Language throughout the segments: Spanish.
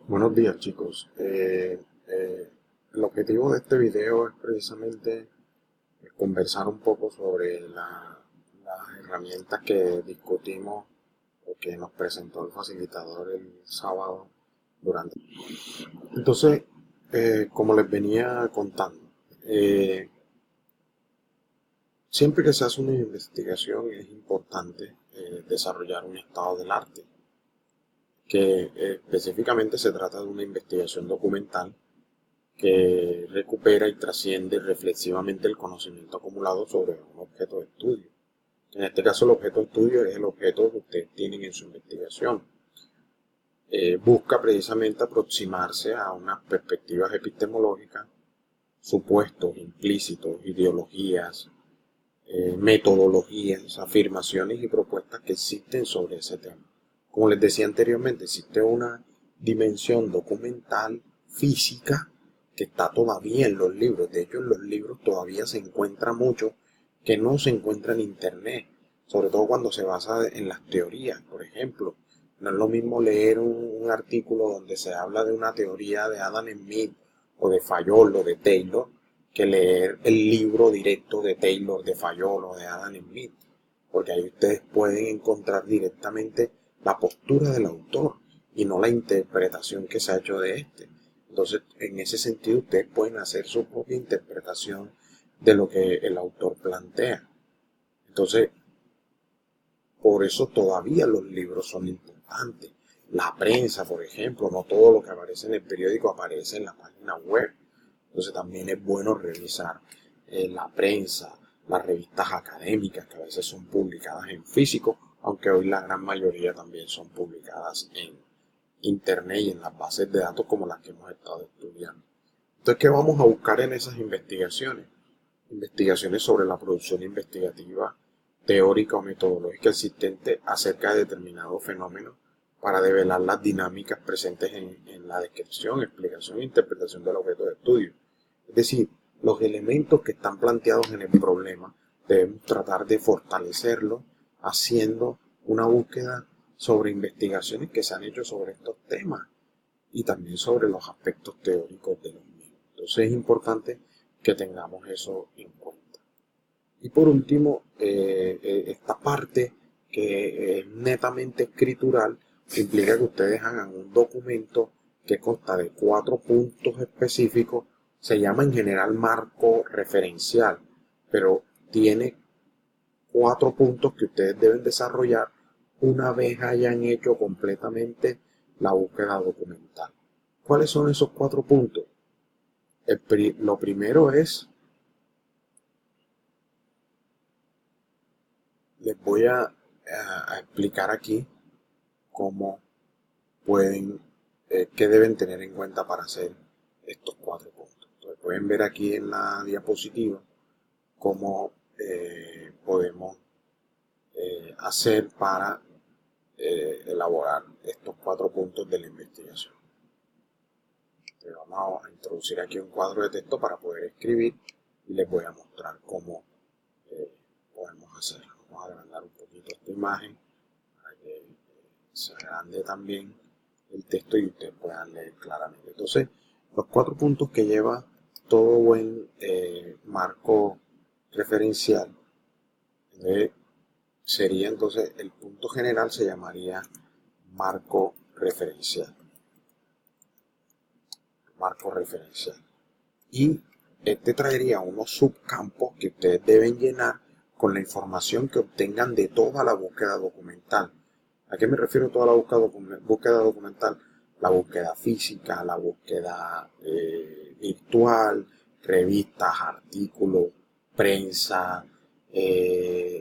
Buenos días chicos. El objetivo de este video es precisamente conversar un poco sobre las herramientas que discutimos o que nos presentó el facilitador el sábado durante. Entonces, como les venía contando, eh, siempre que se hace una investigación es importante desarrollar un estado del arte, que específicamente se trata de una investigación documental que recupera y trasciende reflexivamente el conocimiento acumulado sobre un objeto de estudio. En este caso, el objeto de estudio es el objeto que ustedes tienen en su investigación. Busca precisamente aproximarse a unas perspectivas epistemológicas, supuestos implícitos, ideologías, metodologías, afirmaciones y propuestas que existen sobre ese tema. Como les decía anteriormente, existe una dimensión documental, física, que está todavía en los libros. De hecho, en los libros todavía se encuentra mucho que no se encuentra en Internet, sobre todo cuando se basa en las teorías. Por ejemplo, no es lo mismo leer un artículo donde se habla de una teoría de Adam Smith o de Fayol o de Taylor, que leer el libro directo de Taylor, de Fayol o de Adam Smith, porque ahí ustedes pueden encontrar directamente la postura del autor y no la interpretación que se ha hecho de este. Entonces, en ese sentido, ustedes pueden hacer su propia interpretación de lo que el autor plantea. Entonces, por eso todavía los libros son importantes. La prensa, por ejemplo, no todo lo que aparece en el periódico aparece en la página web. Entonces también es bueno revisar la prensa, las revistas académicas que a veces son publicadas en físico, aunque hoy la gran mayoría también son publicadas en internet y en las bases de datos como las que hemos estado estudiando. Entonces, ¿qué vamos a buscar en esas investigaciones? Investigaciones sobre la producción investigativa teórica o metodológica existente acerca de determinados fenómenos para develar las dinámicas presentes en la descripción, explicación e interpretación del objeto de estudio. Es decir, los elementos que están planteados en el problema debemos tratar de fortalecerlos haciendo una búsqueda sobre investigaciones que se han hecho sobre estos temas y también sobre los aspectos teóricos de los mismos. Entonces es importante que tengamos eso en cuenta. Y por último, esta parte que es netamente escritural implica que ustedes hagan un documento que consta de 4 puntos específicos. Se llama en general marco referencial, pero tiene 4 puntos que ustedes deben desarrollar una vez hayan hecho completamente la búsqueda documental. ¿Cuáles son esos 4 puntos? Lo primero es, les voy a explicar aquí cómo pueden, qué deben tener en cuenta para hacer estos 4 puntos. Entonces pueden ver aquí en la diapositiva cómo podemos hacer para elaborar estos 4 puntos de la investigación. Entonces vamos a introducir aquí un cuadro de texto para poder escribir y les voy a mostrar cómo podemos hacerlo. Vamos a agrandar un poquito esta imagen para que se agrande también el texto y ustedes puedan leer claramente. Entonces, los 4 puntos que lleva todo buen marco referencial sería entonces, el punto general se llamaría marco referencial. Marco referencial. Y este traería unos subcampos que ustedes deben llenar con la información que obtengan de toda la búsqueda documental. ¿A qué me refiero toda la búsqueda documental? La búsqueda física, la búsqueda virtual, revistas, artículos, prensa,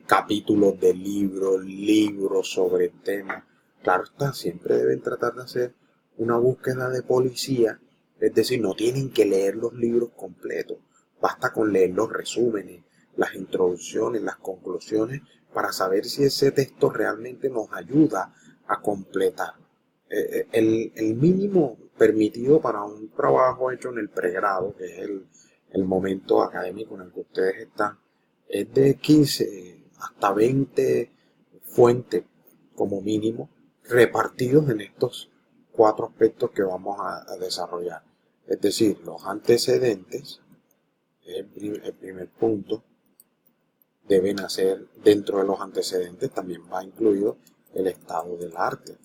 capítulos de libros, libros sobre el tema. Claro está, siempre deben tratar de hacer una búsqueda de policía, es decir, no tienen que leer los libros completos, basta con leer los resúmenes, las introducciones, las conclusiones, para saber si ese texto realmente nos ayuda a completar. El mínimo permitido para un trabajo hecho en el pregrado, que es el momento académico en el que ustedes están, es de 15 hasta 20 fuentes como mínimo repartidos en estos cuatro aspectos que vamos a desarrollar. Es decir, los antecedentes, el primer punto, deben hacer, dentro de los antecedentes también va incluido el estado del arte.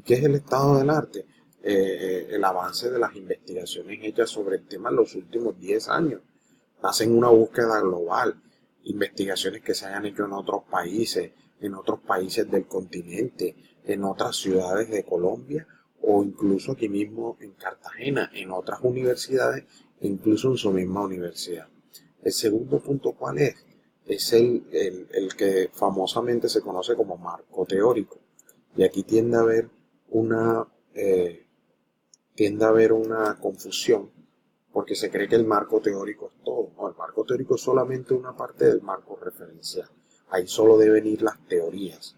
¿Qué es el estado del arte? El avance de las investigaciones hechas sobre el tema en los últimos 10 años. Hacen una búsqueda global, investigaciones que se hayan hecho en otros países del continente, en otras ciudades de Colombia o incluso aquí mismo en Cartagena, en otras universidades, incluso en su misma universidad. El segundo punto, ¿cuál es? Es el que famosamente se conoce como marco teórico. Y aquí una, eh, tiende a haber una confusión porque se cree que el marco teórico es todo. No, el marco teórico es solamente una parte del marco referencial. Ahí solo deben ir las teorías.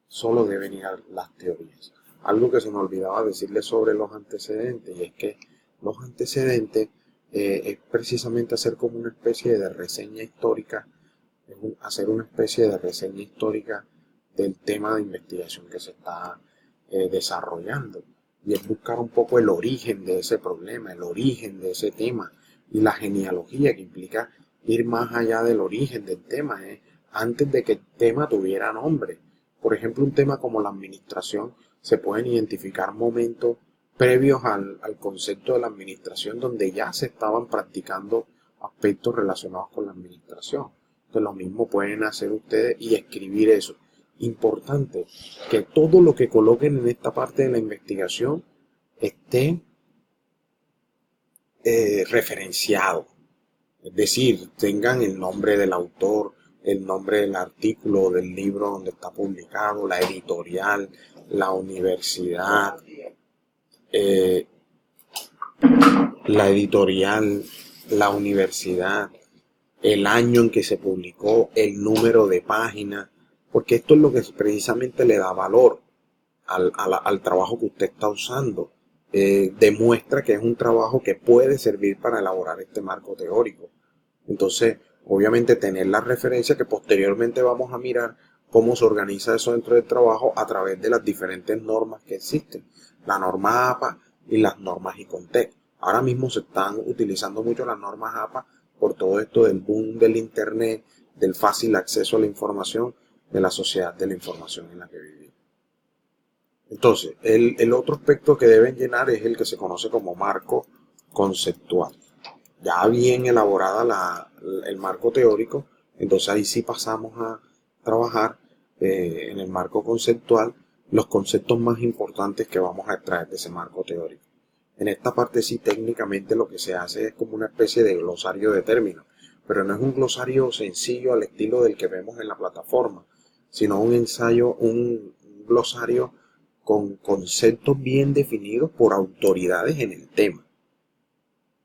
Solo deben ir las teorías. Algo que se me olvidaba decirles sobre los antecedentes, y es que los antecedentes es precisamente hacer como una especie de reseña histórica, hacer una especie de reseña histórica del tema de investigación que se está desarrollando. Y es buscar un poco el origen de ese problema, el origen de ese tema y la genealogía que implica ir más allá del origen del tema, antes de que el tema tuviera nombre. Por ejemplo, un tema como la administración, se pueden identificar momentos previos al concepto de la administración donde ya se estaban practicando aspectos relacionados con la administración. Entonces, lo mismo pueden hacer ustedes y escribir eso. Importante que todo lo que coloquen en esta parte de la investigación esté referenciado. Es decir, tengan el nombre del autor, el nombre del artículo o del libro donde está publicado, la editorial, la universidad, eh, la universidad, el año en que se publicó, el número de página, porque esto es lo que precisamente le da valor al trabajo que usted está usando. Demuestra que es un trabajo que puede servir para elaborar este marco teórico. Entonces, obviamente tener la referencia que posteriormente vamos a mirar cómo se organiza eso dentro del trabajo a través de las diferentes normas que existen. La norma APA y las normas ICONTEC. Ahora mismo se están utilizando mucho las normas APA por todo esto del boom del Internet, del fácil acceso a la información, de la sociedad de la información en la que vivimos. Entonces, el otro aspecto que deben llenar es el que se conoce como marco conceptual. Ya bien elaborada el marco teórico, entonces ahí sí pasamos a trabajar en el marco conceptual los conceptos más importantes que vamos a extraer de ese marco teórico. En esta parte sí técnicamente lo que se hace es como una especie de glosario de términos, pero no es un glosario sencillo al estilo del que vemos en la plataforma, sino un glosario con conceptos bien definidos por autoridades en el tema.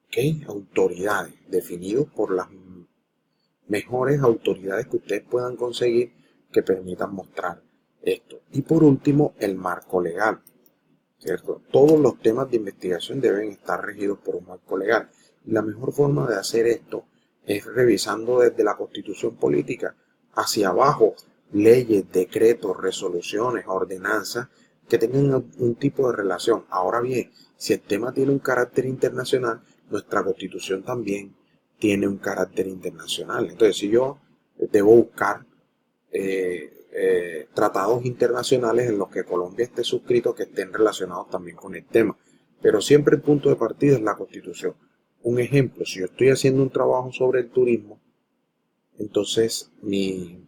¿Ok? Autoridades, definidos por las mejores autoridades que ustedes puedan conseguir que permitan mostrar esto. Y por último, el marco legal, ¿cierto? Todos los temas de investigación deben estar regidos por un marco legal. Y la mejor forma de hacer esto es revisando desde la Constitución política hacia abajo leyes, decretos, resoluciones, ordenanzas que tengan un tipo de relación. Ahora bien, si el tema tiene un carácter internacional, nuestra Constitución también tiene un carácter internacional. Entonces, si yo debo buscar tratados internacionales en los que Colombia esté suscrito que estén relacionados también con el tema. Pero siempre el punto de partida es la Constitución. Un ejemplo, si yo estoy haciendo un trabajo sobre el turismo, entonces me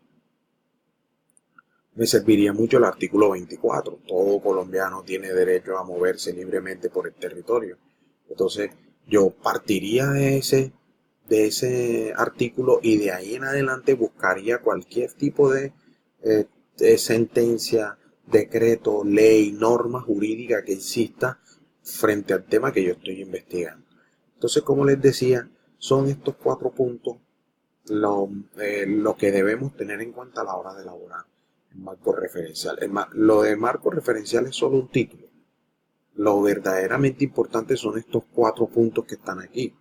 serviría mucho el artículo 24. Todo colombiano tiene derecho a moverse libremente por el territorio. Entonces, yo partiría de ese artículo y de ahí en adelante buscaría cualquier tipo de sentencia, decreto, ley, norma jurídica que exista frente al tema que yo estoy investigando. Entonces, como les decía, son estos cuatro puntos lo que debemos tener en cuenta a la hora de elaborar el marco referencial. Lo de marco referencial es solo un título. Lo verdaderamente importante son estos cuatro puntos que están aquí,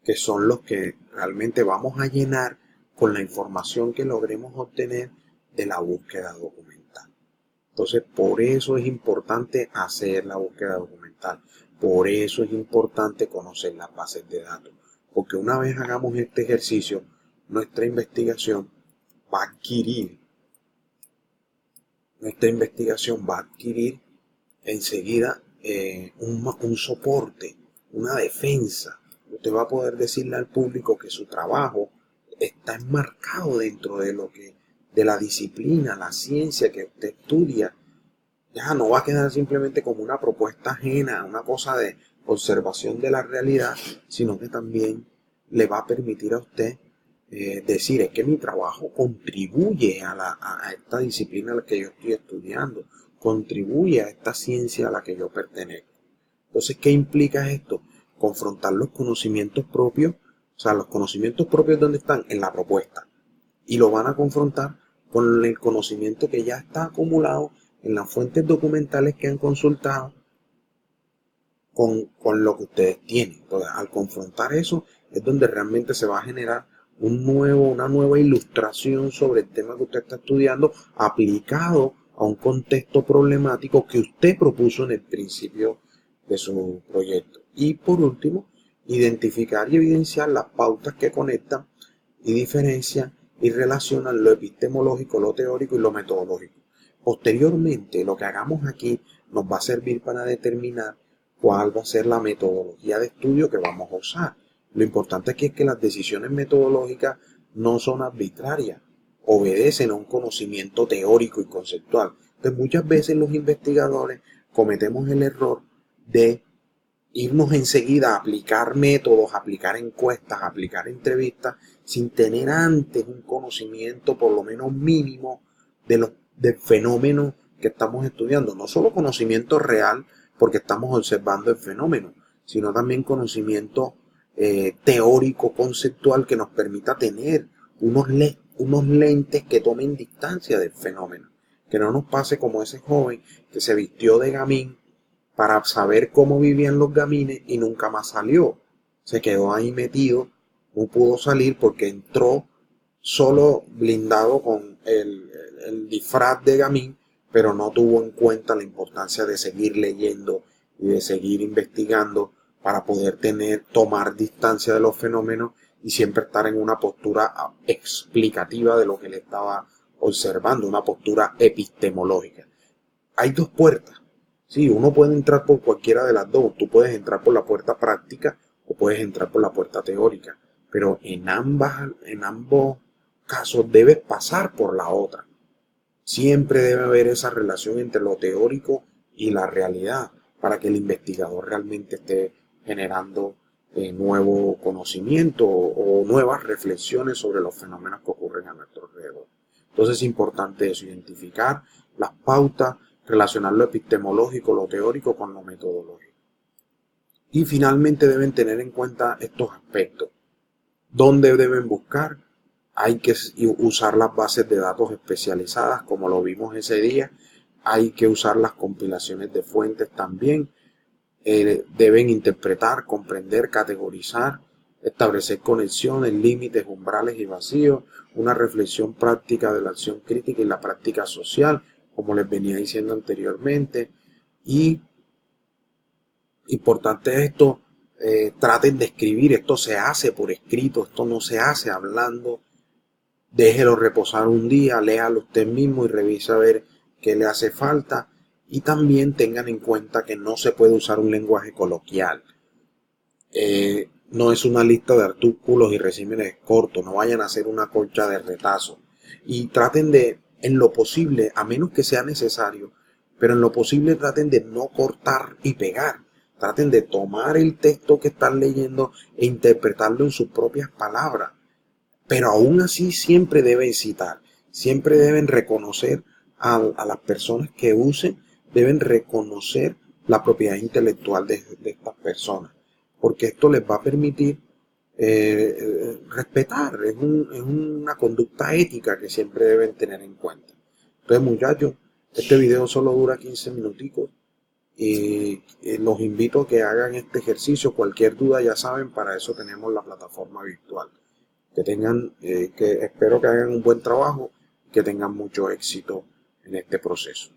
que son los que realmente vamos a llenar con la información que logremos obtener de la búsqueda documental. Entonces, por eso es importante hacer la búsqueda documental. Por eso es importante conocer las bases de datos. Porque una vez hagamos este ejercicio, nuestra investigación va a adquirir, enseguida un soporte, una defensa. Usted va a poder decirle al público que su trabajo está enmarcado dentro de la disciplina, la ciencia que usted estudia. Ya no va a quedar simplemente como una propuesta ajena, una cosa de observación de la realidad, sino que también le va a permitir a usted decir, es que mi trabajo contribuye a esta disciplina a la que yo estoy estudiando, contribuye a esta ciencia a la que yo pertenezco. Entonces, ¿qué implica esto? Confrontar los conocimientos propios, o sea, los conocimientos propios, ¿dónde están? En la propuesta. Y lo van a confrontar con el conocimiento que ya está acumulado en las fuentes documentales que han consultado con lo que ustedes tienen. Entonces, al confrontar eso, es donde realmente se va a generar una nueva ilustración sobre el tema que usted está estudiando, aplicado a un contexto problemático que usted propuso en el principio de su proyecto. Y por último, identificar y evidenciar las pautas que conectan y diferencian y relacionan lo epistemológico, lo teórico y lo metodológico. Posteriormente, lo que hagamos aquí nos va a servir para determinar cuál va a ser la metodología de estudio que vamos a usar. Lo importante aquí es que las decisiones metodológicas no son arbitrarias, obedecen a un conocimiento teórico y conceptual. Entonces, muchas veces los investigadores cometemos el error de irnos enseguida a aplicar métodos, a aplicar encuestas, a aplicar entrevistas, sin tener antes un conocimiento por lo menos mínimo del fenómeno que estamos estudiando. No solo conocimiento real, porque estamos observando el fenómeno, sino también conocimiento teórico, conceptual, que nos permita tener unos lentes que tomen distancia del fenómeno. Que no nos pase como ese joven que se vistió de gamín para saber cómo vivían los gamines y nunca más salió. Se quedó ahí metido, no pudo salir porque entró solo blindado con el disfraz de gamín, pero no tuvo en cuenta la importancia de seguir leyendo y de seguir investigando para poder tomar distancia de los fenómenos y siempre estar en una postura explicativa de lo que le estaba observando, una postura epistemológica. Hay dos puertas. Sí, uno puede entrar por cualquiera de las dos. Tú puedes entrar por la puerta práctica o puedes entrar por la puerta teórica. Pero en ambos casos debes pasar por la otra. Siempre debe haber esa relación entre lo teórico y la realidad para que el investigador realmente esté generando nuevo conocimiento o nuevas reflexiones sobre los fenómenos que ocurren a nuestro alrededor. Entonces es importante eso, identificar las pautas, relacionar lo epistemológico, lo teórico con lo metodológico. Y finalmente deben tener en cuenta estos aspectos. ¿Dónde deben buscar? Hay que usar las bases de datos especializadas, como lo vimos ese día. Hay que usar las compilaciones de fuentes también. Deben interpretar, comprender, categorizar, establecer conexiones, límites, umbrales y vacíos, una reflexión práctica de la acción crítica y la práctica social, como les venía diciendo anteriormente. Y importante esto, traten de escribir, esto se hace por escrito, esto no se hace hablando. Déjelo reposar un día, léalo usted mismo y revise a ver qué le hace falta. Y también tengan en cuenta que no se puede usar un lenguaje coloquial. No es una lista de artículos y resúmenes cortos, no vayan a hacer una colcha de retazo. Y traten de, en lo posible, a menos que sea necesario, pero en lo posible traten de no cortar y pegar. Traten de tomar el texto que están leyendo e interpretarlo en sus propias palabras. Pero aún así siempre deben citar, siempre deben reconocer a las personas que usen, deben reconocer la propiedad intelectual de estas personas, porque esto les va a permitir respetar, es una conducta ética que siempre deben tener en cuenta. Entonces, muchachos, este video solo dura 15 minuticos y los invito a que hagan este ejercicio. Cualquier duda, ya saben, para eso tenemos la plataforma virtual. Que espero que hagan un buen trabajo, que tengan mucho éxito en este proceso.